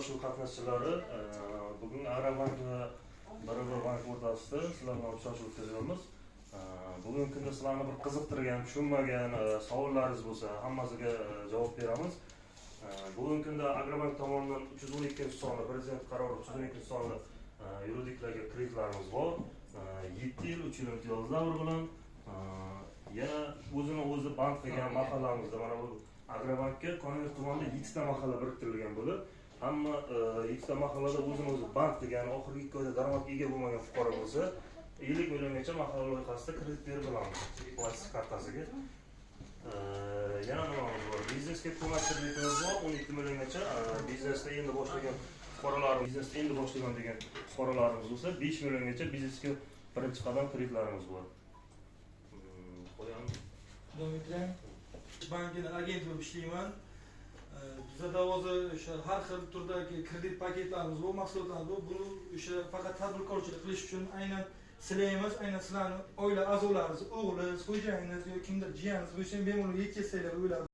uchrashuv qatnashchilari, bugun Agrobank va BRB bank o'rtasida sizlar bilan uchrashuv o'tkazyapmiz. Bugungi kunda sizlarni bir qiziqtirgan, tushunmagan savollaringiz bo'lsa, hammasiga javob beramiz. Bugungi kunda Agrobank tomonidan 312-sonli prezident qarori 312-sonli yuridiklarga kreditlarimiz bor. 7 yil 3 yil imtiyoz davri bilan yana o'zini bank qilgan mahallamizda mana bu Agrobankka Konverk tumanida 7 ta mahalla biriktirilgan bo'lib, hamma 7 ta mahallada o'zini bank qilgan, oxirgi 2 oyda daromadga ega bo'lmagan fuqaro bo'lsa, 50 milliongacha mahalla loyihasida kredit berib olamiz plastik kartasiga. Yana nimamiz bor? Biznesga ko'mak kreditimiz bor, 12 milliongacha. Biznesda endi boshlagan fuqarolarimiz, biznesda endi boshlagan degan fuqarolarimiz bo'lsa, 5 milliongacha biznesga birinchi qadam kreditlarimiz bor. Qo'yamiz. Bankning agenti bo'lib ishlayman. Bizda hozir o'sha har xil turdagi kredit paketlarimiz bor, mahsulotlarimiz bor. Buni o'sha faqat tadbirkorchilik qilish uchun aynan sizlar emas, aynan sizlarning oila a'zolaringiz, o'g'lingiz, xo'jayingiz yoki kimdir jiyaningiz bo'lsa, bemalol yetkazsanglar ular